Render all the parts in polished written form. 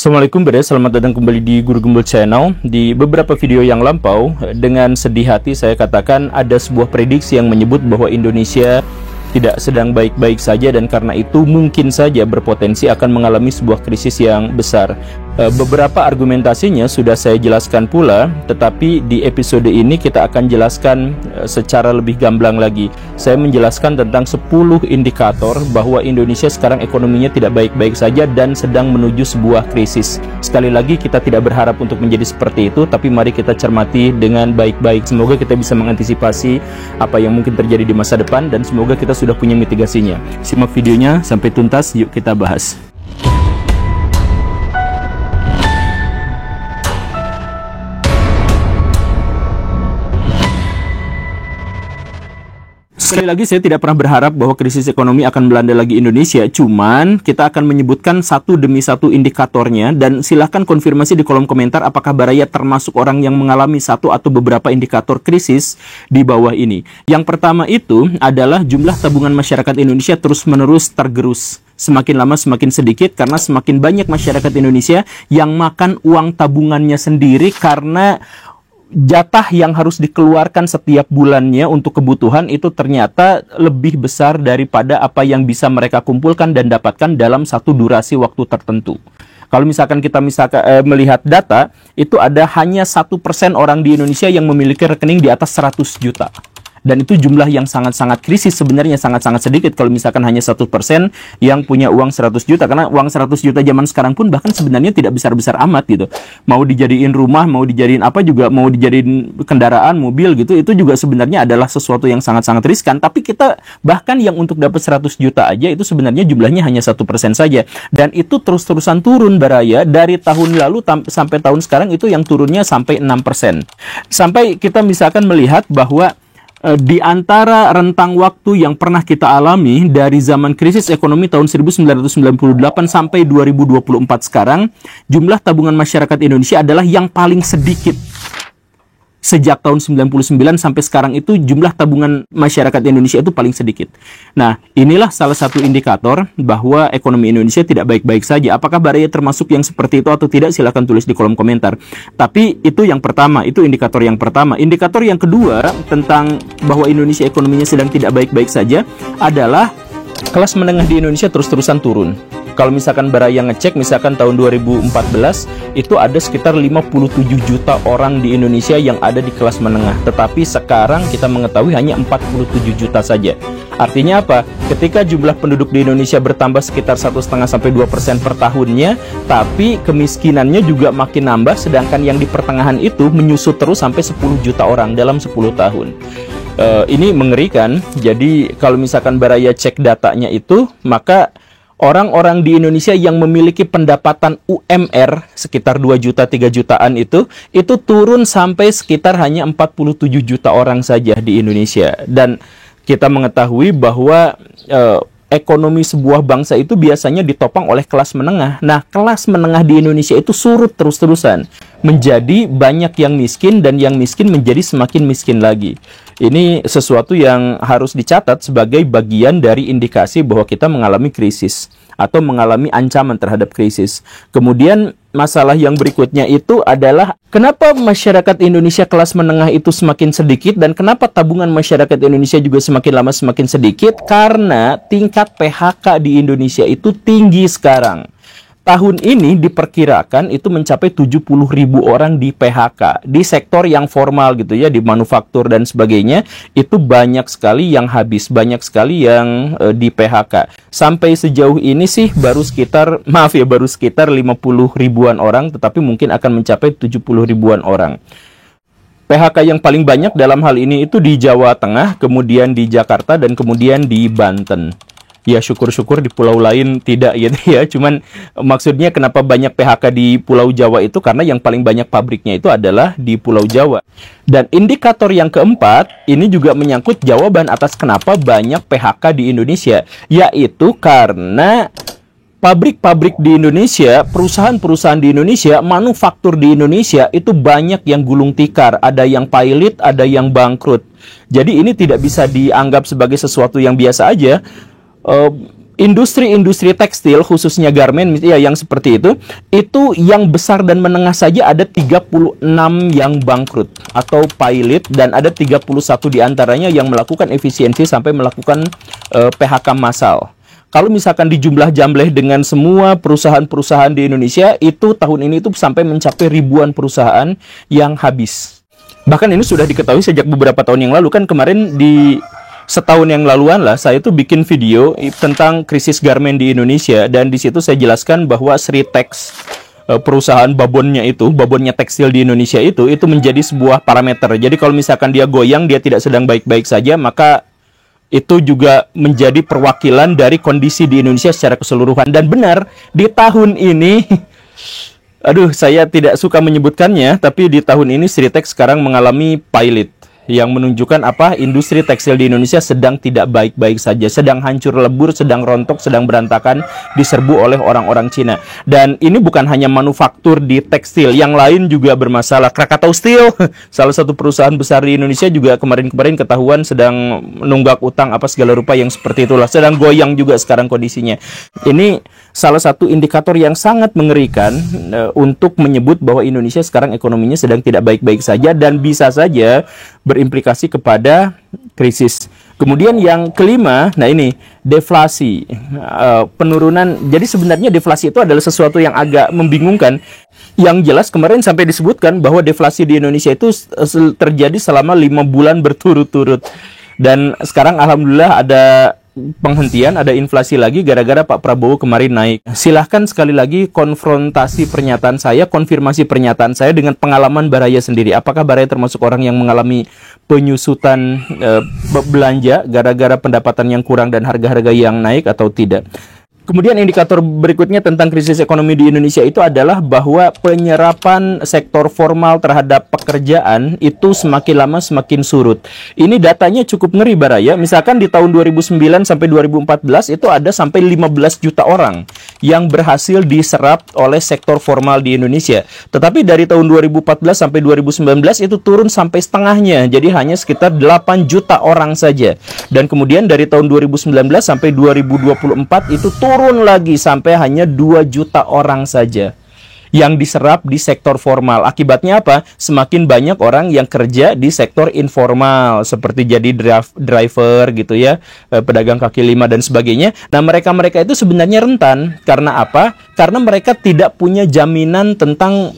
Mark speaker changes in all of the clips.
Speaker 1: Assalamualaikum Beres, selamat datang kembali di Guru Gembul Channel. Di beberapa video yang lampau, dengan sedih hati saya katakan ada sebuah prediksi yang menyebut bahwa Indonesia tidak sedang baik-baik saja, dan karena itu mungkin saja berpotensi akan mengalami sebuah krisis yang besar. Beberapa argumentasinya sudah saya jelaskan pula, tetapi di episode ini kita akan jelaskan secara lebih gamblang lagi. Saya menjelaskan tentang 10 indikator bahwa Indonesia sekarang ekonominya tidak baik-baik saja dan sedang menuju sebuah krisis. Sekali lagi, kita tidak berharap untuk menjadi seperti itu, tapi mari kita cermati dengan baik-baik. Semoga kita bisa mengantisipasi apa yang mungkin terjadi di masa depan, dan semoga kita sudah punya mitigasinya. Simak videonya sampai tuntas, yuk kita bahas. Sekali lagi, saya tidak pernah berharap bahwa krisis ekonomi akan melanda lagi Indonesia. Cuman, kita akan menyebutkan satu demi satu indikatornya. Dan silahkan konfirmasi di kolom komentar apakah Baraya termasuk orang yang mengalami satu atau beberapa indikator krisis di bawah ini. Yang pertama itu adalah jumlah tabungan masyarakat Indonesia terus-menerus tergerus. Semakin lama semakin sedikit, karena semakin banyak masyarakat Indonesia yang makan uang tabungannya sendiri, karena jatah yang harus dikeluarkan setiap bulannya untuk kebutuhan itu ternyata lebih besar daripada apa yang bisa mereka kumpulkan dan dapatkan dalam satu durasi waktu tertentu. Kalau misalkan kita melihat data, itu ada hanya 1% orang di Indonesia yang memiliki rekening di atas 100 juta. Dan itu jumlah yang sangat-sangat krisis, sebenarnya sangat-sangat sedikit kalau misalkan hanya 1% yang punya uang 100 juta. Karena uang 100 juta zaman sekarang pun bahkan sebenarnya tidak besar-besar amat gitu. Mau dijadiin rumah, mau dijadiin apa juga, mau dijadiin kendaraan, mobil gitu, itu juga sebenarnya adalah sesuatu yang sangat-sangat riskan. Tapi kita bahkan yang untuk dapat 100 juta aja itu sebenarnya jumlahnya hanya 1% saja. Dan itu terus-terusan turun, Baraya. Dari tahun lalu sampai tahun sekarang itu yang turunnya sampai 6%. Sampai kita misalkan melihat bahwa di antara rentang waktu yang pernah kita alami dari zaman krisis ekonomi tahun 1998 sampai 2024 sekarang, jumlah tabungan masyarakat Indonesia adalah yang paling sedikit. Sejak tahun 99 sampai sekarang itu jumlah tabungan masyarakat Indonesia itu paling sedikit. Nah, inilah salah satu indikator bahwa ekonomi Indonesia tidak baik-baik saja. Apakah Baraya termasuk yang seperti itu atau tidak? Silahkan tulis di kolom komentar. Tapi itu yang pertama, itu indikator yang pertama. Indikator yang kedua tentang bahwa Indonesia ekonominya sedang tidak baik-baik saja adalah kelas menengah di Indonesia terus-terusan turun. Kalau misalkan Baraya ngecek, misalkan tahun 2014, itu ada sekitar 57 juta orang di Indonesia yang ada di kelas menengah. Tetapi sekarang kita mengetahui hanya 47 juta saja. Artinya apa? Ketika jumlah penduduk di Indonesia bertambah sekitar 1,5-2% per tahunnya, tapi kemiskinannya juga makin nambah, sedangkan yang di pertengahan itu menyusut terus sampai 10 juta orang dalam 10 tahun. Ini mengerikan. Jadi kalau misalkan Baraya cek datanya itu, maka orang-orang di Indonesia yang memiliki pendapatan UMR sekitar 2 juta, 3 jutaan itu turun sampai sekitar hanya 47 juta orang saja di Indonesia. Dan kita mengetahui bahwa ekonomi sebuah bangsa itu biasanya ditopang oleh kelas menengah. Nah, kelas menengah di Indonesia itu surut terus-terusan. Menjadi banyak yang miskin, dan yang miskin menjadi semakin miskin lagi. Ini sesuatu yang harus dicatat sebagai bagian dari indikasi bahwa kita mengalami krisis atau mengalami ancaman terhadap krisis. Kemudian masalah yang berikutnya itu adalah kenapa masyarakat Indonesia kelas menengah itu semakin sedikit, dan kenapa tabungan masyarakat Indonesia juga semakin lama semakin sedikit? Karena tingkat PHK di Indonesia itu tinggi sekarang. Tahun ini diperkirakan itu mencapai 70.000 orang di PHK. Di sektor yang formal gitu ya, di manufaktur dan sebagainya, itu banyak sekali yang habis, banyak sekali yang di PHK. Sampai sejauh ini sih baru sekitar 50 ribuan orang, tetapi mungkin akan mencapai 70 ribuan orang. PHK yang paling banyak dalam hal ini itu di Jawa Tengah, kemudian di Jakarta, dan kemudian di Banten. Ya, syukur-syukur di pulau lain tidak gitu ya. Cuman maksudnya kenapa banyak PHK di Pulau Jawa itu karena yang paling banyak pabriknya itu adalah di Pulau Jawa. Dan indikator yang keempat, ini juga menyangkut jawaban atas kenapa banyak PHK di Indonesia. Yaitu karena pabrik-pabrik di Indonesia, perusahaan-perusahaan di Indonesia, manufaktur di Indonesia itu banyak yang gulung tikar. Ada yang pailit, ada yang bangkrut. Jadi ini tidak bisa dianggap sebagai sesuatu yang biasa aja. industri-industri tekstil khususnya garment ya yang seperti itu yang besar dan menengah saja ada 36 yang bangkrut atau pilot, dan ada 31 diantaranya yang melakukan efisiensi sampai melakukan PHK massal. Kalau misalkan dijumlah-jamleh dengan semua perusahaan-perusahaan di Indonesia, itu tahun ini itu sampai mencapai ribuan perusahaan yang habis. Bahkan ini sudah diketahui sejak beberapa tahun yang lalu, kan kemarin di setahun yang laluan lah, saya tuh bikin video tentang krisis garment di Indonesia, dan di situ saya jelaskan bahwa Sritex, perusahaan babonnya tekstil di Indonesia itu menjadi sebuah parameter. Jadi kalau misalkan dia goyang, dia tidak sedang baik-baik saja, maka itu juga menjadi perwakilan dari kondisi di Indonesia secara keseluruhan. Dan benar, di tahun ini, aduh saya tidak suka menyebutkannya, tapi di tahun ini Sritex sekarang mengalami pilot, yang menunjukkan apa? Industri tekstil di Indonesia sedang tidak baik-baik saja, sedang hancur lebur, sedang rontok, sedang berantakan, diserbu oleh orang-orang Cina. Dan ini bukan hanya manufaktur di tekstil, yang lain juga bermasalah. Krakatau Steel, salah satu perusahaan besar di Indonesia, juga kemarin-kemarin ketahuan sedang menunggak utang apa segala rupa yang seperti itulah, sedang goyang juga sekarang kondisinya. Ini salah satu indikator yang sangat mengerikan untuk menyebut bahwa Indonesia sekarang ekonominya sedang tidak baik-baik saja, dan bisa saja berimplikasi kepada krisis. Kemudian yang kelima, nah ini deflasi, penurunan. Jadi sebenarnya deflasi itu adalah sesuatu yang agak membingungkan. Yang jelas kemarin sampai disebutkan bahwa deflasi di Indonesia itu terjadi selama 5 bulan berturut-turut. Dan sekarang alhamdulillah ada penghentian, ada inflasi lagi gara-gara Pak Prabowo kemarin naik. Silahkan sekali lagi konfrontasi pernyataan saya, konfirmasi pernyataan saya dengan pengalaman Baraya sendiri. Apakah Baraya termasuk orang yang mengalami penyusutan belanja gara-gara pendapatan yang kurang dan harga-harga yang naik atau tidak? Kemudian indikator berikutnya tentang krisis ekonomi di Indonesia itu adalah bahwa penyerapan sektor formal terhadap pekerjaan itu semakin lama semakin surut. Ini datanya cukup ngeri Baraya. Misalkan di tahun 2009 sampai 2014 itu ada sampai 15 juta orang yang berhasil diserap oleh sektor formal di Indonesia. Tetapi dari tahun 2014 sampai 2019 itu turun sampai setengahnya. Jadi hanya sekitar 8 juta orang saja. Dan kemudian dari tahun 2019 sampai 2024 itu turun lagi sampai hanya 2 juta orang saja yang diserap di sektor formal. Akibatnya apa? Semakin banyak orang yang kerja di sektor informal, seperti jadi driver gitu ya, pedagang kaki lima dan sebagainya. Nah, mereka-mereka itu sebenarnya rentan. Karena apa? Karena mereka tidak punya jaminan tentang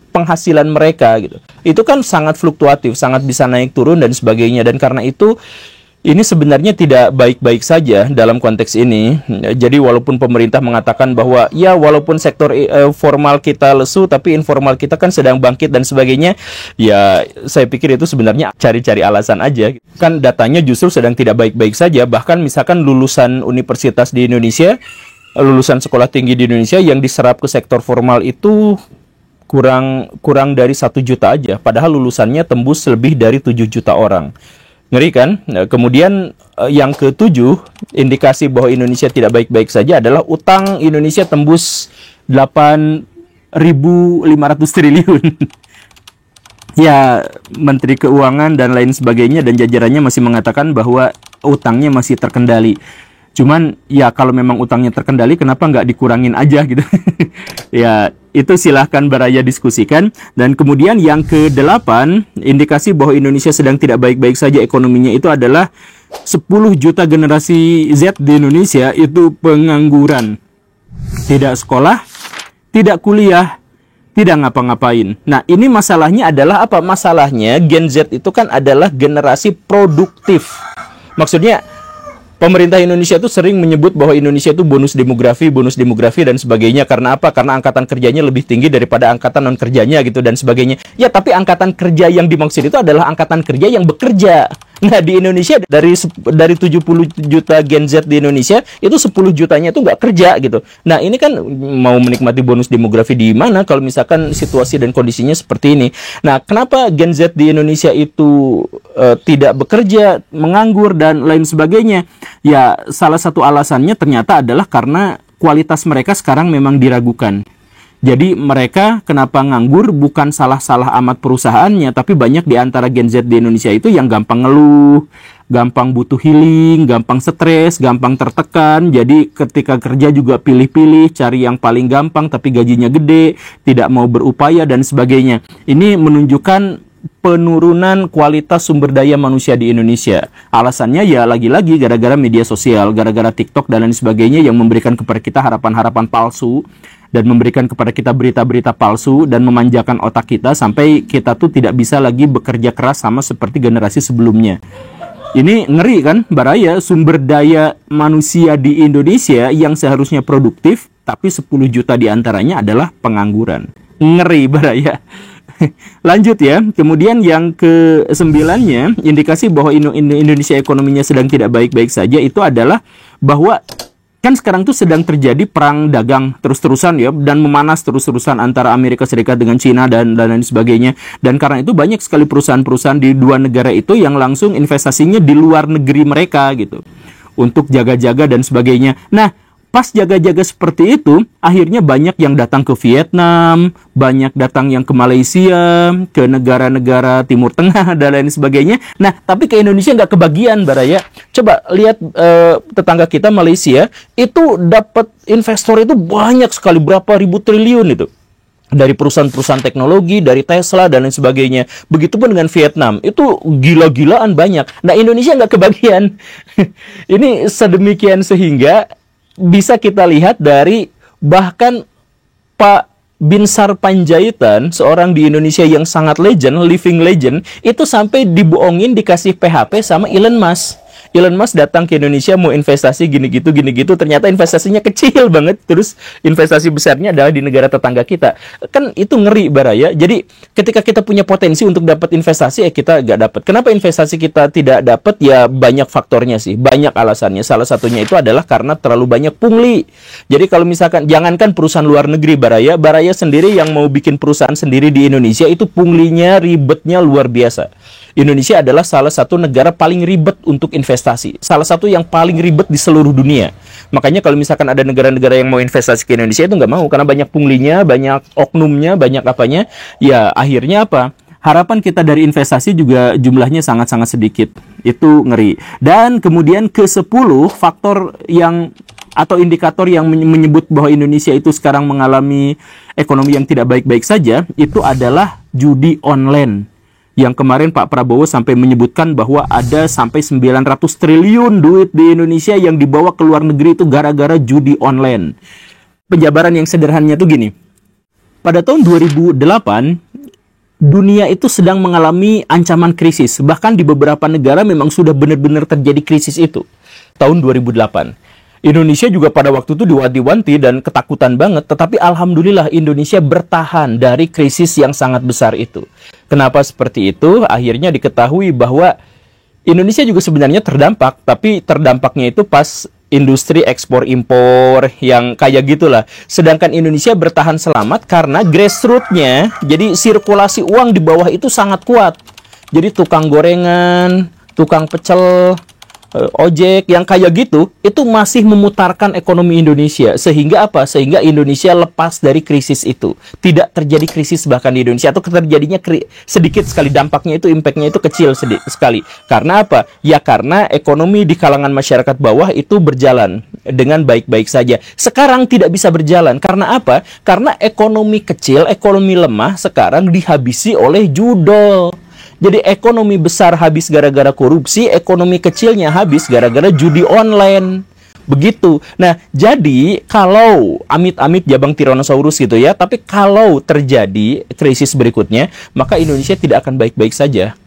Speaker 1: penghasilan mereka gitu. Itu kan sangat fluktuatif, sangat bisa naik turun dan sebagainya. Dan karena itu ini sebenarnya tidak baik-baik saja dalam konteks ini. Jadi walaupun pemerintah mengatakan bahwa ya walaupun sektor formal kita lesu, tapi informal kita kan sedang bangkit dan sebagainya, ya saya pikir itu sebenarnya cari-cari alasan aja. Kan datanya justru sedang tidak baik-baik saja. Bahkan misalkan lulusan universitas di Indonesia, lulusan sekolah tinggi di Indonesia yang diserap ke sektor formal itu kurang dari 1 juta aja. Padahal lulusannya tembus lebih dari 7 juta orang. Ngeri kan? Nah, kemudian yang ketujuh, indikasi bahwa Indonesia tidak baik-baik saja adalah utang Indonesia tembus 8.500 triliun. Ya, Menteri Keuangan dan lain sebagainya dan jajarannya masih mengatakan bahwa utangnya masih terkendali. Cuman ya kalau memang utangnya terkendali, kenapa nggak dikurangin aja gitu? Ya, itu silahkan Baraya diskusikan. Dan kemudian yang ke-8, indikasi bahwa Indonesia sedang tidak baik-baik saja ekonominya itu adalah 10 juta generasi Z di Indonesia itu pengangguran. Tidak sekolah, tidak kuliah, tidak ngapa-ngapain. Nah, ini masalahnya adalah apa? Masalahnya Gen Z itu kan adalah generasi produktif. Maksudnya pemerintah Indonesia itu sering menyebut bahwa Indonesia itu bonus demografi dan sebagainya. Karena apa? Karena angkatan kerjanya lebih tinggi daripada angkatan non kerjanya gitu dan sebagainya. Ya, tapi angkatan kerja yang dimaksud itu adalah angkatan kerja yang bekerja. Nah, di Indonesia dari 70 juta Gen Z di Indonesia itu 10 jutanya itu nggak kerja gitu. Nah, ini kan mau menikmati bonus demografi di mana kalau misalkan situasi dan kondisinya seperti ini. Nah, kenapa Gen Z di Indonesia itu tidak bekerja, menganggur dan lain sebagainya? Ya, salah satu alasannya ternyata adalah karena kualitas mereka sekarang memang diragukan. Jadi mereka kenapa nganggur bukan salah-salah amat perusahaannya, tapi banyak di antara Gen Z di Indonesia itu yang gampang ngeluh, gampang butuh healing, gampang stres, gampang tertekan. Jadi ketika kerja juga pilih-pilih, cari yang paling gampang tapi gajinya gede, tidak mau berupaya dan sebagainya. Ini menunjukkan penurunan kualitas sumber daya manusia di Indonesia. Alasannya ya lagi-lagi gara-gara media sosial, gara-gara TikTok dan lain sebagainya yang memberikan kepada kita harapan-harapan palsu dan memberikan kepada kita berita-berita palsu dan memanjakan otak kita sampai kita tuh tidak bisa lagi bekerja keras sama seperti generasi sebelumnya. Ini ngeri kan, Baraya, sumber daya manusia di Indonesia yang seharusnya produktif, tapi 10 juta diantaranya adalah pengangguran. Ngeri, Baraya. Lanjut ya, kemudian yang ke-9-nya, indikasi bahwa Indonesia ekonominya sedang tidak baik-baik saja, itu adalah bahwa kan sekarang tuh sedang terjadi perang dagang terus-terusan ya, dan memanas terus-terusan antara Amerika Serikat dengan Cina dan lain sebagainya. Dan karena itu banyak sekali perusahaan-perusahaan di dua negara itu yang langsung investasinya di luar negeri mereka gitu, untuk jaga-jaga dan sebagainya. Nah, pas jaga-jaga seperti itu, akhirnya banyak yang datang ke Vietnam, banyak datang yang ke Malaysia, ke negara-negara Timur Tengah, dan lain sebagainya. Nah, tapi ke Indonesia nggak kebagian, Baraya. Coba lihat tetangga kita Malaysia, itu dapat investor itu banyak sekali, berapa ribu triliun itu. Dari perusahaan-perusahaan teknologi, dari Tesla, dan lain sebagainya. Begitupun dengan Vietnam, itu gila-gilaan banyak. Nah, Indonesia nggak kebagian. Ini sedemikian sehingga bisa kita lihat dari bahkan Pak Binsar Panjaitan, seorang di Indonesia yang sangat legend, living legend, itu sampai dibohongin dikasih PHP sama Elon Musk. Elon Musk datang ke Indonesia mau investasi gini gitu, ternyata investasinya kecil banget, terus investasi besarnya adalah di negara tetangga kita. Kan itu ngeri, Baraya. Jadi ketika kita punya potensi untuk dapat investasi, kita nggak dapat. Kenapa investasi kita tidak dapat? Ya banyak faktornya sih, banyak alasannya. Salah satunya itu adalah karena terlalu banyak pungli. Jadi kalau misalkan, jangankan perusahaan luar negeri, Baraya sendiri yang mau bikin perusahaan sendiri di Indonesia, itu punglinya, ribetnya luar biasa. Indonesia adalah salah satu negara paling ribet untuk investasi. Salah satu yang paling ribet di seluruh dunia. Makanya kalau misalkan ada negara-negara yang mau investasi ke Indonesia, itu nggak mau. Karena banyak punglinya, banyak oknumnya, banyak apanya. Ya akhirnya apa? Harapan kita dari investasi juga jumlahnya sangat-sangat sedikit. Itu ngeri. Dan kemudian ke-10 faktor yang atau indikator yang menyebut bahwa Indonesia itu sekarang mengalami ekonomi yang tidak baik-baik saja, itu adalah judi online. Yang kemarin Pak Prabowo sampai menyebutkan bahwa ada sampai 900 triliun duit di Indonesia yang dibawa ke luar negeri itu gara-gara judi online. Penjabaran yang sederhananya tuh gini. Pada tahun 2008, dunia itu sedang mengalami ancaman krisis. Bahkan di beberapa negara memang sudah benar-benar terjadi krisis itu. Tahun 2008. Indonesia juga pada waktu itu diwanti-wanti dan ketakutan banget. Tetapi alhamdulillah Indonesia bertahan dari krisis yang sangat besar itu. Kenapa seperti itu? Akhirnya diketahui bahwa Indonesia juga sebenarnya terdampak. Tapi terdampaknya itu pas industri ekspor-impor yang kayak gitulah. Sedangkan Indonesia bertahan selamat karena grassroots-nya, jadi sirkulasi uang di bawah itu sangat kuat. Jadi tukang gorengan, tukang pecel, ojek yang kayak gitu itu masih memutarkan ekonomi Indonesia. Sehingga apa? Sehingga Indonesia lepas dari krisis itu. Tidak terjadi krisis bahkan di Indonesia, atau terjadinya sedikit sekali, dampaknya itu, impactnya itu kecil sekali. Karena apa? Ya karena ekonomi di kalangan masyarakat bawah itu berjalan dengan baik-baik saja. Sekarang tidak bisa berjalan. Karena apa? Karena ekonomi kecil, ekonomi lemah sekarang dihabisi oleh judol. Jadi ekonomi besar habis gara-gara korupsi, ekonomi kecilnya habis gara-gara judi online. Begitu. Nah, jadi kalau amit-amit jabang Tyrannosaurus gitu ya, tapi kalau terjadi krisis berikutnya, maka Indonesia tidak akan baik-baik saja.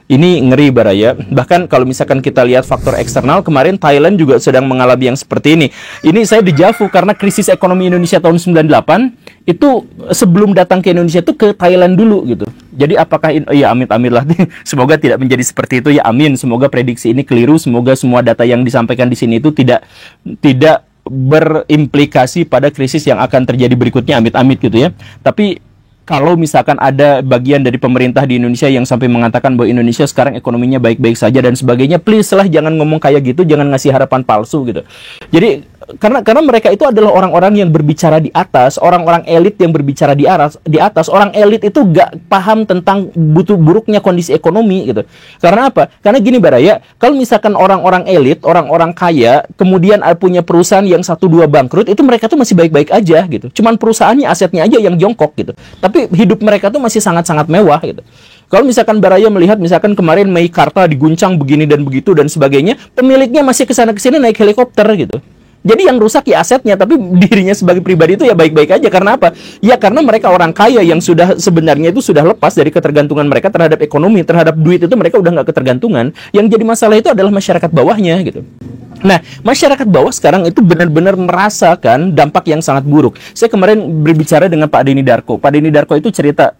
Speaker 1: Ini ngeri, Baraya. Bahkan kalau misalkan kita lihat faktor eksternal, kemarin Thailand juga sedang mengalami yang seperti ini. Ini saya dejavu karena krisis ekonomi Indonesia tahun 98 itu sebelum datang ke Indonesia itu ke Thailand dulu gitu. Jadi apakah ya amit-amit lah. Semoga tidak menjadi seperti itu ya, amin. Semoga prediksi ini keliru, semoga semua data yang disampaikan di sini itu tidak berimplikasi pada krisis yang akan terjadi berikutnya, amit-amit gitu ya. Tapi kalau misalkan ada bagian dari pemerintah di Indonesia yang sampai mengatakan bahwa Indonesia sekarang ekonominya baik-baik saja dan sebagainya, please lah jangan ngomong kayak gitu, jangan ngasih harapan palsu gitu. Jadi karena mereka itu adalah orang-orang yang berbicara di atas, orang-orang elit yang berbicara di atas. Orang elit itu gak paham tentang buruknya kondisi ekonomi gitu. Karena apa? Karena gini Baraya, kalau misalkan orang-orang elit, orang-orang kaya, kemudian punya perusahaan yang 1-2 bangkrut, itu mereka tuh masih baik-baik aja gitu. Cuman perusahaannya, asetnya aja yang jongkok gitu. Tapi hidup mereka tuh masih sangat-sangat mewah gitu. Kalau misalkan Baraya melihat misalkan kemarin Meikarta diguncang begini dan begitu dan sebagainya, pemiliknya masih kesana-kesini naik helikopter gitu. Jadi yang rusak ya asetnya, tapi dirinya sebagai pribadi itu ya baik-baik aja. Karena apa? Ya karena mereka orang kaya yang sudah sebenarnya itu sudah lepas dari ketergantungan mereka terhadap ekonomi, terhadap duit itu mereka udah nggak ketergantungan. Yang jadi masalah itu adalah masyarakat bawahnya gitu. Nah, masyarakat bawah sekarang itu benar-benar merasakan dampak yang sangat buruk. Saya kemarin berbicara dengan Pak Denny Darko. Pak Denny Darko itu cerita,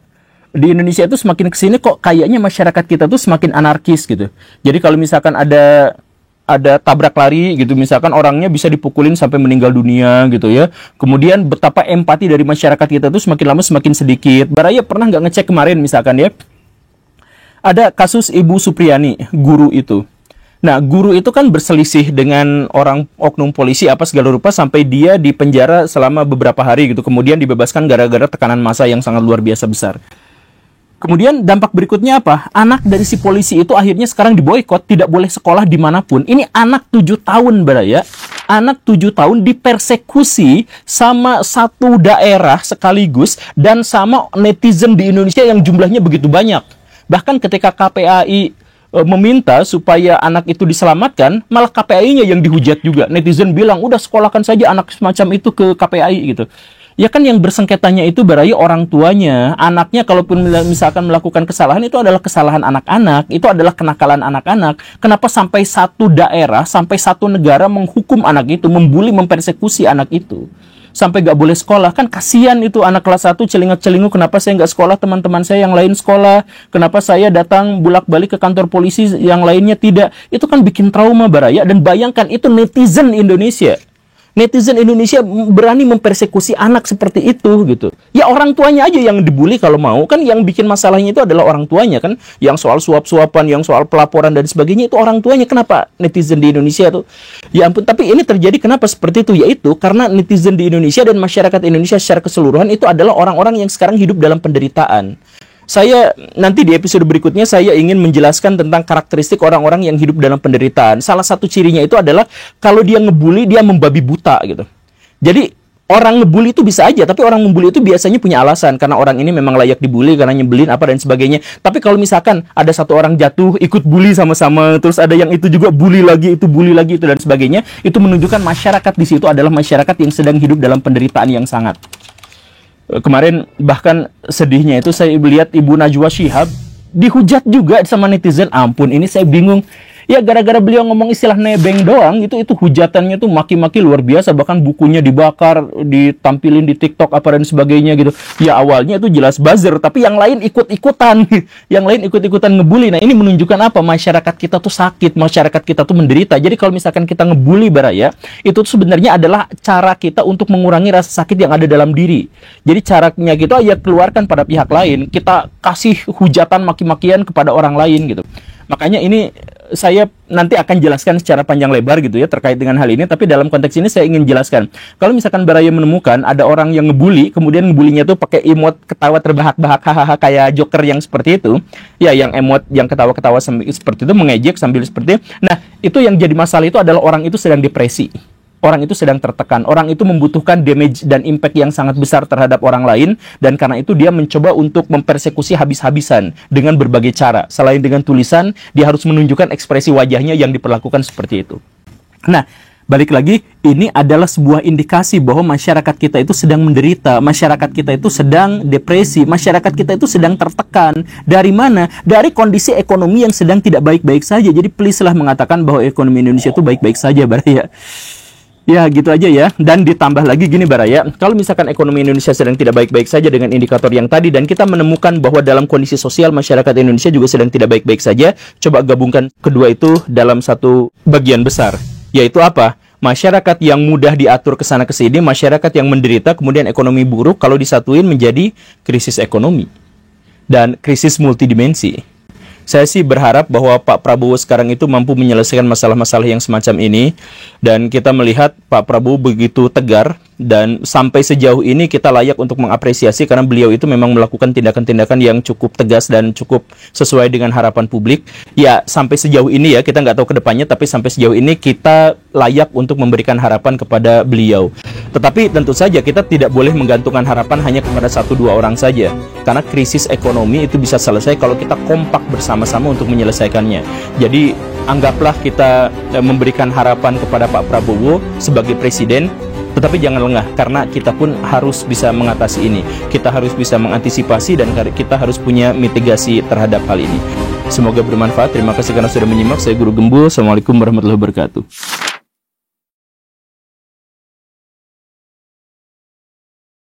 Speaker 1: di Indonesia itu semakin kesini kok kayaknya masyarakat kita tuh semakin anarkis gitu. Jadi kalau misalkan ada tabrak lari gitu, misalkan orangnya bisa dipukulin sampai meninggal dunia gitu ya. Kemudian betapa empati dari masyarakat kita tuh semakin lama semakin sedikit. Baraya pernah nggak ngecek kemarin misalkan ya, ada kasus Ibu Supriyani, guru itu. Nah, guru itu kan berselisih dengan orang oknum polisi apa segala rupa sampai dia di penjara selama beberapa hari gitu. Kemudian dibebaskan gara-gara tekanan massa yang sangat luar biasa besar. Kemudian dampak berikutnya apa? Anak dari si polisi itu akhirnya sekarang diboykot, tidak boleh sekolah dimanapun. Ini anak 7 tahun Baraya. Anak 7 tahun dipersekusi sama satu daerah sekaligus dan sama netizen di Indonesia yang jumlahnya begitu banyak. Bahkan ketika KPAI meminta supaya anak itu diselamatkan, malah KPAI-nya yang dihujat juga. Netizen bilang, udah sekolahkan saja anak semacam itu ke KPAI gitu. Ya kan yang bersengketanya itu Baraya orang tuanya. Anaknya kalaupun misalkan melakukan kesalahan, itu adalah kesalahan anak-anak, itu adalah kenakalan anak-anak. Kenapa sampai satu daerah, sampai satu negara menghukum anak itu, membuli, mempersekusi anak itu sampai gak boleh sekolah? Kan kasihan itu anak kelas 1 celingak-celinguk, kenapa saya gak sekolah, teman-teman saya yang lain sekolah, kenapa saya datang bolak-balik ke kantor polisi, yang lainnya tidak. Itu kan bikin trauma Baraya. Dan bayangkan itu netizen Indonesia. Netizen Indonesia berani mempersekusi anak seperti itu gitu. Ya orang tuanya aja yang dibully kalau mau. Kan yang bikin masalahnya itu adalah orang tuanya kan. Yang soal suap-suapan, yang soal pelaporan dan sebagainya itu orang tuanya. Kenapa netizen di Indonesia tuh? Ya ampun, tapi ini terjadi kenapa seperti itu? Yaitu karena netizen di Indonesia dan masyarakat Indonesia secara keseluruhan itu adalah orang-orang yang sekarang hidup dalam penderitaan. Saya nanti di episode berikutnya saya ingin menjelaskan tentang karakteristik orang-orang yang hidup dalam penderitaan. Salah satu cirinya itu adalah kalau dia ngebully, dia membabi buta gitu. Jadi orang ngebully itu bisa aja, tapi orang membully itu biasanya punya alasan. Karena orang ini memang layak dibully, karena nyebelin apa dan sebagainya. Tapi kalau misalkan ada satu orang jatuh, ikut bully sama-sama, terus ada yang itu juga bully lagi itu dan sebagainya, itu menunjukkan masyarakat di situ adalah masyarakat yang sedang hidup dalam penderitaan yang sangat. Kemarin bahkan sedihnya itu saya lihat Ibu Najwa Shihab dihujat juga sama netizen. Ampun, ini saya bingung. Ya gara-gara beliau ngomong istilah nebeng doang, itu hujatannya tuh maki-maki luar biasa. Bahkan bukunya dibakar, ditampilin di TikTok apa dan sebagainya gitu. Ya awalnya itu jelas buzzer, tapi yang lain ikut-ikutan. Yang lain ikut-ikutan ngebully. Nah ini menunjukkan apa? Masyarakat kita tuh sakit, masyarakat kita tuh menderita. Jadi kalau misalkan kita ngebully Baraya, itu tuh sebenarnya adalah cara kita untuk mengurangi rasa sakit yang ada dalam diri. Jadi caranya kita ya keluarkan pada pihak lain. Kita kasih hujatan maki-makian kepada orang lain gitu. Makanya ini saya nanti akan jelaskan secara panjang lebar gitu ya terkait dengan hal ini. Tapi dalam konteks ini saya ingin jelaskan. Kalau misalkan Baraya menemukan ada orang yang ngebully, kemudian ngebulinya tuh pakai emot ketawa terbahak-bahak hahaha kayak Joker yang seperti itu. Ya yang emot yang ketawa-ketawa seperti itu, mengejek sambil seperti itu. Nah itu yang jadi masalah itu adalah orang itu sedang depresi. Orang itu sedang tertekan, orang itu membutuhkan damage dan impact yang sangat besar terhadap orang lain, dan karena itu dia mencoba untuk mempersekusi habis-habisan dengan berbagai cara. Selain dengan tulisan, dia harus menunjukkan ekspresi wajahnya yang diperlakukan seperti itu. Nah, balik lagi, ini adalah sebuah indikasi bahwa masyarakat kita itu sedang menderita, masyarakat kita itu sedang depresi, masyarakat kita itu sedang tertekan. Dari mana? Dari kondisi ekonomi yang sedang tidak baik-baik saja. Jadi please lah mengatakan bahwa ekonomi Indonesia itu baik-baik saja, Baraya. Ya gitu aja ya. Dan ditambah lagi gini Baraya, kalau misalkan ekonomi Indonesia sedang tidak baik-baik saja dengan indikator yang tadi, dan kita menemukan bahwa dalam kondisi sosial masyarakat Indonesia juga sedang tidak baik-baik saja, coba gabungkan kedua itu dalam satu bagian besar. Yaitu apa? Masyarakat yang mudah diatur ke sana ke sini, masyarakat yang menderita, kemudian ekonomi buruk, kalau disatuin menjadi krisis ekonomi dan krisis multidimensi. Saya sih berharap bahwa Pak Prabowo sekarang itu mampu menyelesaikan masalah-masalah yang semacam ini. Dan kita melihat Pak Prabowo begitu tegar. Dan sampai sejauh ini kita layak untuk mengapresiasi karena beliau itu memang melakukan tindakan-tindakan yang cukup tegas dan cukup sesuai dengan harapan publik. Ya, sampai sejauh ini ya, kita nggak tahu ke depannya, tapi sampai sejauh ini kita layak untuk memberikan harapan kepada beliau. Tetapi tentu saja kita tidak boleh menggantungkan harapan hanya kepada 1-2 orang saja. Karena krisis ekonomi itu bisa selesai kalau kita kompak bersama-sama untuk menyelesaikannya. Jadi anggaplah kita memberikan harapan kepada Pak Prabowo sebagai presiden. Tetapi jangan lengah, karena kita pun harus bisa mengatasi ini. Kita harus bisa mengantisipasi dan kita harus punya mitigasi terhadap hal ini. Semoga bermanfaat. Terima kasih karena sudah menyimak. Saya Guru Gembul. Assalamualaikum warahmatullahi wabarakatuh.